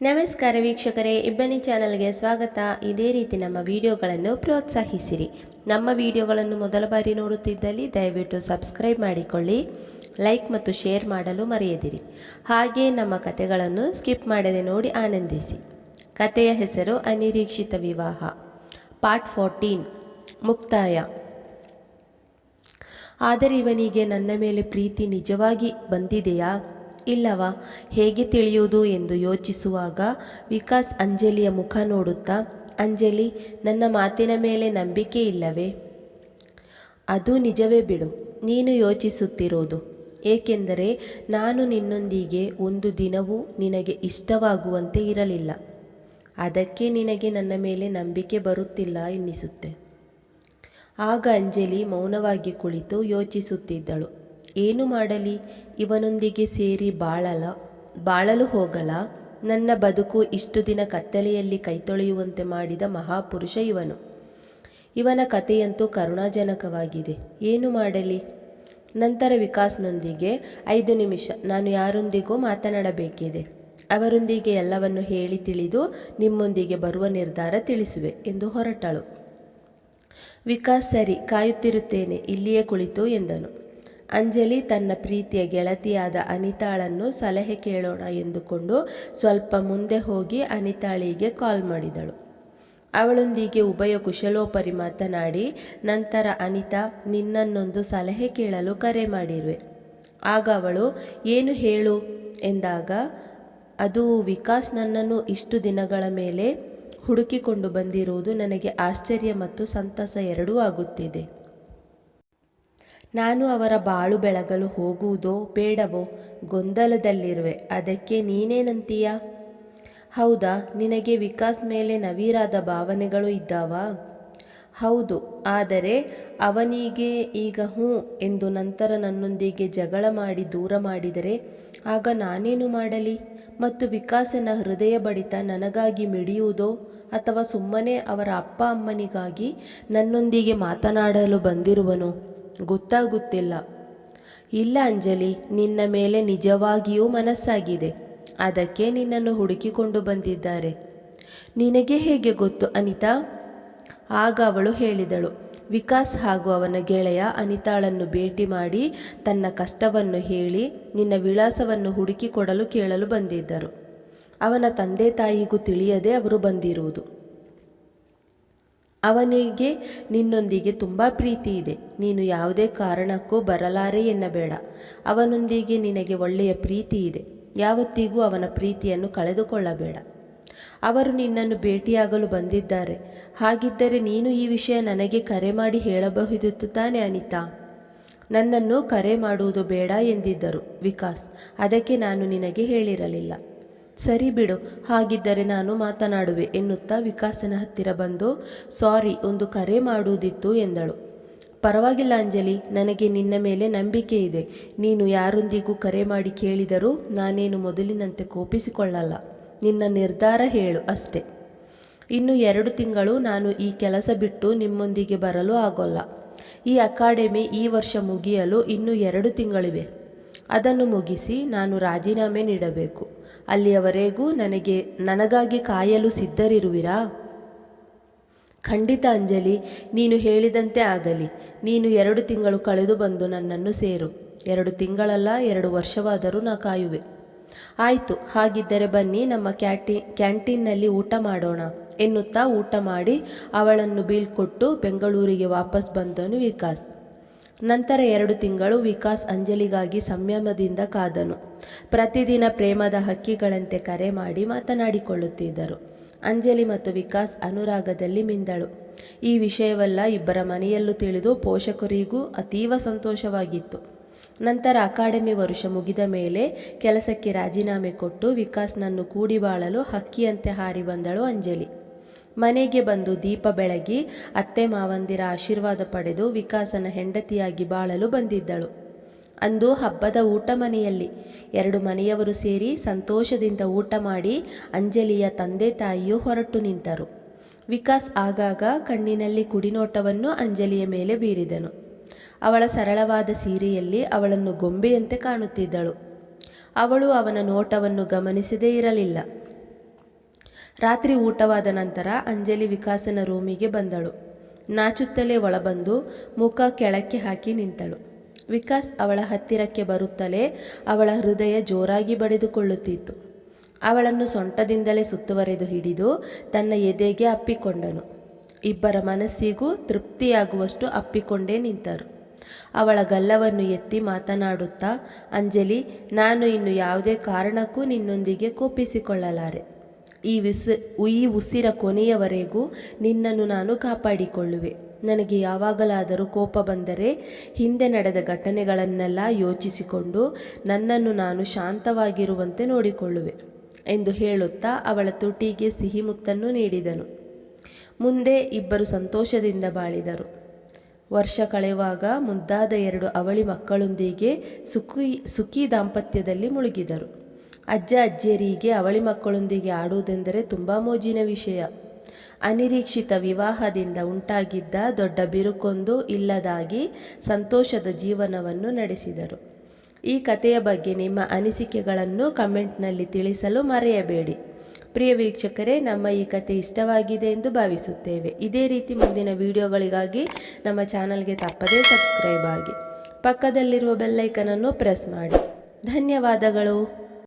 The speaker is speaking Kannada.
ನಮಸ್ಕಾರ ವೀಕ್ಷಕರೇ, ಇಬ್ಬನಿ ಚಾನಲ್ಗೆ ಸ್ವಾಗತ. ಇದೇ ರೀತಿ ನಮ್ಮ ವಿಡಿಯೋಗಳನ್ನು ಪ್ರೋತ್ಸಾಹಿಸಿರಿ. ನಮ್ಮ ವಿಡಿಯೋಗಳನ್ನು ಮೊದಲ ಬಾರಿ ನೋಡುತ್ತಿದ್ದಲ್ಲಿ ದಯವಿಟ್ಟು ಸಬ್ಸ್ಕ್ರೈಬ್ ಮಾಡಿಕೊಳ್ಳಿ, ಲೈಕ್ ಮತ್ತು ಶೇರ್ ಮಾಡಲು ಮರೆಯದಿರಿ. ಹಾಗೆ ನಮ್ಮ ಕತೆಗಳನ್ನು ಸ್ಕಿಪ್ ಮಾಡದೆ ನೋಡಿ ಆನಂದಿಸಿ. ಕತೆಯ ಹೆಸರು ಅನಿರೀಕ್ಷಿತ ವಿವಾಹ, ಪಾರ್ಟ್ 14, ಮುಕ್ತಾಯ. ಆದರೆ ಇವನಿಗೆ ನನ್ನ ಮೇಲೆ ಪ್ರೀತಿ ನಿಜವಾಗಿ ಬಂದಿದೆಯಾ ಇಲ್ಲವಾ ಹೇಗೆ ತಿಳಿಯುವುದು ಎಂದು ಯೋಚಿಸುವಾಗ ವಿಕಾಸ್ ಅಂಜಲಿಯ ಮುಖ ನೋಡುತ್ತಾ, ಅಂಜಲಿ, ನನ್ನ ಮಾತಿನ ಮೇಲೆ ನಂಬಿಕೆ ಇಲ್ಲವೇ? ಅದು ನಿಜವೇ ಬಿಡು, ನೀನು ಯೋಚಿಸುತ್ತಿರೋದು. ಏಕೆಂದರೆ ನಾನು ನಿನ್ನೊಂದಿಗೆ ಒಂದು ದಿನವೂ ನಿನಗೆ ಇಷ್ಟವಾಗುವಂತೆ ಇರಲಿಲ್ಲ. ಅದಕ್ಕೆ ನಿನಗೆ ನನ್ನ ಮೇಲೆ ನಂಬಿಕೆ ಬರುತ್ತಿಲ್ಲ ಎನ್ನಿಸುತ್ತೆ. ಆಗ ಅಂಜಲಿ ಮೌನವಾಗಿ ಕುಳಿತು ಯೋಚಿಸುತ್ತಿದ್ದಳು. ಏನು ಮಾಡಲಿ? ಇವನೊಂದಿಗೆ ಸೇರಿ ಬಾಳಲು ಹೋಗಲ? ನನ್ನ ಬದುಕು ಇಷ್ಟು ದಿನ ಕತ್ತಲೆಯಲ್ಲಿ ಕೈತೊಳೆಯುವಂತೆ ಮಾಡಿದ ಮಹಾಪುರುಷ ಇವನು. ಇವನ ಕಥೆಯಂತೂ ಕರುಣಾಜನಕವಾಗಿದೆ. ಏನು ಮಾಡಲಿ? ನಂತರ ವಿಕಾಸ್ನೊಂದಿಗೆ 5 ನಿಮಿಷ ನಾನು ಯಾರೊಂದಿಗೂ ಮಾತನಾಡಬೇಕಿದೆ. ಅವರೊಂದಿಗೆ ಎಲ್ಲವನ್ನು ಹೇಳಿ ತಿಳಿದು ನಿಮ್ಮೊಂದಿಗೆ ಬರುವ ನಿರ್ಧಾರ ತಿಳಿಸುವೆ ಎಂದು ಹೊರಟಳು. ವಿಕಾಸ್ ಸರಿ, ಕಾಯುತ್ತಿರುತ್ತೇನೆ, ಇಲ್ಲಿಯೇ ಕುಳಿತು ಎಂದನು. ಅಂಜಲಿ ತನ್ನ ಪ್ರೀತಿಯ ಗೆಳತಿಯಾದ ಅನಿತಾಳನ್ನು ಸಲಹೆ ಕೇಳೋಣ ಎಂದುಕೊಂಡು ಸ್ವಲ್ಪ ಮುಂದೆ ಹೋಗಿ ಅನಿತಾಳಿಗೆ ಕಾಲ್ ಮಾಡಿದಳು. ಅವಳೊಂದಿಗೆ ಉಭಯ ಕುಶಲೋಪರಿ ಮಾತನಾಡಿ ನಂತರ, ಅನಿತಾ, ನಿನ್ನನ್ನೊಂದು ಸಲಹೆ ಕೇಳಲು ಕರೆ ಮಾಡಿರುವೆ. ಆಗ ಅವಳು, ಏನು ಹೇಳು ಎಂದಾಗ, ಅದು ವಿಕಾಸ್ ನನ್ನನ್ನು ಇಷ್ಟು ದಿನಗಳ ಮೇಲೆ ಹುಡುಕಿಕೊಂಡು ಬಂದಿರುವುದು ನನಗೆ ಆಶ್ಚರ್ಯ ಮತ್ತು ಸಂತಸ ಎರಡೂ ಆಗುತ್ತಿದೆ. ನಾನು ಅವರ ಬಾಳು ಬೆಳಗಲು ಹೋಗುವುದೋ ಬೇಡವೋ ಗೊಂದಲದಲ್ಲಿರುವೆ. ಅದಕ್ಕೆ ನೀನೇನಂತೀಯ? ಹೌದಾ, ನಿನಗೆ ವಿಕಾಸ್ ಮೇಲೆ ನವಿರಾದ ಭಾವನೆಗಳು ಇದ್ದಾವಾ? ಹೌದು, ಆದರೆ ಅವನಿಗೆ ಈಗ ಹ್ಞೂ ಎಂದು ನಂತರ ನನ್ನೊಂದಿಗೆ ಜಗಳ ಮಾಡಿ ದೂರ ಮಾಡಿದರೆ ಆಗ ನಾನೇನು ಮಾಡಲಿ? ಮತ್ತು ವಿಕಾಸನ ಹೃದಯ ಬಡಿತ ನನಗಾಗಿ ಮಿಡಿಯುವುದೋ ಅಥವಾ ಸುಮ್ಮನೆ ಅವರ ಅಪ್ಪ ಅಮ್ಮನಿಗಾಗಿ ನನ್ನೊಂದಿಗೆ ಮಾತನಾಡಲು ಬಂದಿರುವನೋ ಗೊತ್ತಾಗುತ್ತಿಲ್ಲ. ಇಲ್ಲ ಅಂಜಲಿ, ನಿನ್ನ ಮೇಲೆ ನಿಜವಾಗಿಯೂ ಮನಸ್ಸಾಗಿದೆ. ಅದಕ್ಕೆ ನಿನ್ನನ್ನು ಹುಡುಕಿಕೊಂಡು ಬಂದಿದ್ದಾರೆ. ನಿನಗೆ ಹೇಗೆ ಗೊತ್ತು ಅನಿತಾ? ಆಗ ಅವಳು ಹೇಳಿದಳು, ವಿಕಾಸ್ ಹಾಗೂ ಅವನ ಗೆಳೆಯ ಅನಿತಾಳನ್ನು ಭೇಟಿ ಮಾಡಿ ತನ್ನ ಕಷ್ಟವನ್ನು ಹೇಳಿ ನಿನ್ನ ವಿಳಾಸವನ್ನು ಹುಡುಕಿಕೊಡಲು ಕೇಳಲು ಬಂದಿದ್ದರು. ಅವನ ತಂದೆ ತಾಯಿಗೂ ತಿಳಿಯದೆ ಅವರು ಬಂದಿರುವುದು. ಅವನಿಗೆ ನಿನ್ನೊಂದಿಗೆ ತುಂಬ ಪ್ರೀತಿ ಇದೆ. ನೀನು ಯಾವುದೇ ಕಾರಣಕ್ಕೂ ಬರಲಾರೆ ಎನ್ನಬೇಡ. ಅವನೊಂದಿಗೆ ನಿನಗೆ ಒಳ್ಳೆಯ ಪ್ರೀತಿ ಇದೆ. ಯಾವತ್ತಿಗೂ ಅವನ ಪ್ರೀತಿಯನ್ನು ಕಳೆದುಕೊಳ್ಳಬೇಡ. ಅವರು ನಿನ್ನನ್ನು ಭೇಟಿಯಾಗಲು ಬಂದಿದ್ದಾರೆ. ಹಾಗಿದ್ದರೆ ನೀನು ಈ ವಿಷಯ ನನಗೆ ಕರೆ ಮಾಡಿ ಹೇಳಬಹುದಿತ್ತು ತಾನೇ ಅನಿತಾ? ನನ್ನನ್ನು ಕರೆ ಮಾಡುವುದು ಬೇಡ ಎಂದಿದ್ದರು ವಿಕಾಸ್. ಅದಕ್ಕೆ ನಾನು ನಿನಗೆ ಹೇಳಿರಲಿಲ್ಲ. ಸರಿ ಬಿಡು, ಹಾಗಿದ್ದರೆ ನಾನು ಮಾತನಾಡುವೆ ಎನ್ನುತ್ತಾ ವಿಕಾಸನ ಹತ್ತಿರ ಬಂದು, ಸಾರಿ, ಒಂದು ಕರೆ ಮಾಡುವುದಿತ್ತು ಎಂದಳು. ಪರವಾಗಿಲ್ಲ ಅಂಜಲಿ, ನನಗೆ ನಿನ್ನ ಮೇಲೆ ನಂಬಿಕೆ ಇದೆ. ನೀನು ಯಾರೊಂದಿಗೂ ಕರೆ ಮಾಡಿ ಕೇಳಿದರೂ ನಾನೇನು ಮೊದಲಿನಂತೆ ಕೋಪಿಸಿಕೊಳ್ಳಲ್ಲ. ನಿನ್ನ ನಿರ್ಧಾರ ಹೇಳು ಅಷ್ಟೆ. ಇನ್ನು 2 ತಿಂಗಳು ನಾನು ಈ ಕೆಲಸ ಬಿಟ್ಟು ನಿಮ್ಮೊಂದಿಗೆ ಬರಲು ಆಗೋಲ್ಲ. ಈ ಅಕಾಡೆಮಿ ಈ ವರ್ಷ ಮುಗಿಯಲು ಇನ್ನು 2 ತಿಂಗಳಿವೆ. ಅದನ್ನು ಮುಗಿಸಿ ನಾನು ರಾಜೀನಾಮೆ ನೀಡಬೇಕು. ಅಲ್ಲಿಯವರೆಗೂ ನನಗಾಗಿ ಕಾಯಲು ಸಿದ್ಧರಿರುವಿರಾ? ಖಂಡಿತ ಅಂಜಲಿ, ನೀನು ಹೇಳಿದಂತೆ ಆಗಲಿ. ನೀನು 2 ತಿಂಗಳು ಕಳೆದು ಬಂದು ನನ್ನನ್ನು ಸೇರು. 2 ತಿಂಗಳಲ್ಲ, 2 ವರ್ಷವಾದರೂ ನಾ ಕಾಯುವೆ. ಆಯಿತು, ಹಾಗಿದ್ದರೆ ಬನ್ನಿ, ನಮ್ಮ ಕ್ಯಾಂಟೀನ್ನಲ್ಲಿ ಊಟ ಮಾಡೋಣ ಎನ್ನುತ್ತಾ ಊಟ ಮಾಡಿ ಅವಳನ್ನು ಬೀಳ್ಕೊಟ್ಟು ಬೆಂಗಳೂರಿಗೆ ವಾಪಸ್ ಬಂದನು ವಿಕಾಸ್. ನಂತರ 2 ತಿಂಗಳು ವಿಕಾಸ್ ಅಂಜಲಿಗಾಗಿ ಸಂಯಮದಿಂದ ಕಾದನು. ಪ್ರತಿದಿನ ಪ್ರೇಮದ ಹಕ್ಕಿಗಳಂತೆ ಕರೆ ಮಾಡಿ ಮಾತನಾಡಿಕೊಳ್ಳುತ್ತಿದ್ದರು. ಅಂಜಲಿ ಮತ್ತು ವಿಕಾಸ್ ಅನುರಾಗದಲ್ಲಿ ಮಿಂದಳು. ಈ ವಿಷಯವೆಲ್ಲ ಇಬ್ಬರ ಮನೆಯಲ್ಲೂ ತಿಳಿದು ಪೋಷಕರಿಗೂ ಅತೀವ ಸಂತೋಷವಾಗಿತ್ತು. ನಂತರ ಅಕಾಡೆಮಿ ವರ್ಷ ಮುಗಿದ ಮೇಲೆ ಕೆಲಸಕ್ಕೆ ರಾಜೀನಾಮೆ ಕೊಟ್ಟು ವಿಕಾಸ್ನನ್ನು ಕೂಡಿ ಬಾಳಲು ಹಕ್ಕಿಯಂತೆ ಹಾರಿ ಬಂದಳು ಅಂಜಲಿ. ಮನೆಗೆ ಬಂದು ದೀಪ ಬೆಳಗಿ ಅತ್ತೆ ಮಾವಂದಿರ ಆಶೀರ್ವಾದ ಪಡೆದು ವಿಕಾಸನ ಹೆಂಡತಿಯಾಗಿ ಬಾಳಲು ಬಂದಿದ್ದಳು. ಅಂದು ಹಬ್ಬದ ಊಟ ಮನೆಯಲ್ಲಿ 2 ಮನೆಯವರು ಸೇರಿ ಸಂತೋಷದಿಂದ ಊಟ ಮಾಡಿ ಅಂಜಲಿಯ ತಂದೆ ತಾಯಿಯೂ ಹೊರಟು ನಿಂತರು. ವಿಕಾಸ್ ಆಗಾಗ ಕಣ್ಣಿನಲ್ಲಿ ಕುಡಿನೋಟವನ್ನು ಅಂಜಲಿಯ ಮೇಲೆ ಬೀರಿದನು. ಅವಳ ಸರಳವಾದ ಸೀರೆಯಲ್ಲಿ ಅವಳನ್ನು ಗೊಂಬೆಯಂತೆ ಕಾಣುತ್ತಿದ್ದಳು. ಅವಳು ಅವನ ನೋಟವನ್ನು ಗಮನಿಸದೇ ಇರಲಿಲ್ಲ. ರಾತ್ರಿ ಊಟವಾದ ನಂತರ ಅಂಜಲಿ ವಿಕಾಸನ ರೂಮಿಗೆ ಬಂದಳು. ನಾಚುತ್ತಲೇ ಒಳಬಂದು ಮುಖ ಕೆಳಕ್ಕೆ ಹಾಕಿ ನಿಂತಳು. ವಿಕಾಸ್ ಅವಳ ಹತ್ತಿರಕ್ಕೆ ಬರುತ್ತಲೇ ಅವಳ ಹೃದಯ ಜೋರಾಗಿ ಬಡಿದುಕೊಳ್ಳುತ್ತಿತ್ತು. ಅವಳನ್ನು ಸೊಂಟದಿಂದಲೇ ಸುತ್ತುವರೆದು ಹಿಡಿದು ತನ್ನ ಎದೆಗೆ ಅಪ್ಪಿಕೊಂಡನು. ಇಬ್ಬರ ಮನಸ್ಸಿಗೂ ತೃಪ್ತಿಯಾಗುವಷ್ಟು ಅಪ್ಪಿಕೊಂಡೇ ನಿಂತರು. ಅವಳ ಗಲ್ಲವನ್ನು ಎತ್ತಿ ಮಾತನಾಡುತ್ತಾ, ಅಂಜಲಿ, ನಾನು ಇನ್ನು ಯಾವುದೇ ಕಾರಣಕ್ಕೂ ನಿನ್ನೊಂದಿಗೆ ಕೋಪಿಸಿಕೊಳ್ಳಲಾರೆ. ಈ ಉಸಿರ ಕೊನೆಯವರೆಗೂ ನಿನ್ನನ್ನು ನಾನು ಕಾಪಾಡಿಕೊಳ್ಳುವೆ. ನನಗೆ ಯಾವಾಗಲಾದರೂ ಕೋಪ ಬಂದರೆ ಹಿಂದೆ ನಡೆದ ಘಟನೆಗಳನ್ನೆಲ್ಲ ಯೋಚಿಸಿಕೊಂಡು ನನ್ನನ್ನು ನಾನು ಶಾಂತವಾಗಿರುವಂತೆ ನೋಡಿಕೊಳ್ಳುವೆ ಎಂದು ಹೇಳುತ್ತಾ ಅವಳ ತುಟಿಗೆ ಸಿಹಿ ಮುತ್ತನ್ನು ನೀಡಿದನು. ಮುಂದೆ ಇಬ್ಬರು ಸಂತೋಷದಿಂದ ಬಾಳಿದರು. ವರ್ಷ ಕಳೆಯುವಾಗ ಮುದ್ದಾದ 2 ಅವಳಿ ಮಕ್ಕಳೊಂದಿಗೆ ಸುಖಿ ದಾಂಪತ್ಯದಲ್ಲಿ ಮುಳುಗಿದರು. ಅಜ್ಜ ಅಜ್ಜಿಯರಿಗೆ ಅವಳಿ ಮಕ್ಕಳೊಂದಿಗೆ ಆಡುವುದೆಂದರೆ ತುಂಬ ಮೋಜಿನ ವಿಷಯ. ಅನಿರೀಕ್ಷಿತ ವಿವಾಹದಿಂದ ಉಂಟಾಗಿದ್ದ ದೊಡ್ಡ ಬಿರುಕೊಂದು ಇಲ್ಲದಾಗಿ ಸಂತೋಷದ ಜೀವನವನ್ನು ನಡೆಸಿದರು. ಈ ಕಥೆಯ ಬಗ್ಗೆ ನಿಮ್ಮ ಅನಿಸಿಕೆಗಳನ್ನು ಕಮೆಂಟ್ನಲ್ಲಿ ತಿಳಿಸಲು ಮರೆಯಬೇಡಿ. ಪ್ರಿಯ ವೀಕ್ಷಕರೇ, ನಮ್ಮ ಈ ಕಥೆ ಇಷ್ಟವಾಗಿದೆ ಎಂದು ಭಾವಿಸುತ್ತೇವೆ. ಇದೇ ರೀತಿ ಮುಂದಿನ ವಿಡಿಯೋಗಳಿಗಾಗಿ ನಮ್ಮ ಚಾನಲ್ಗೆ ತಪ್ಪದೇ ಸಬ್ಸ್ಕ್ರೈಬ್ ಆಗಿ, ಪಕ್ಕದಲ್ಲಿರುವ ಬೆಲ್ಲೈಕನನ್ನು ಪ್ರೆಸ್ ಮಾಡಿ. ಧನ್ಯವಾದಗಳು.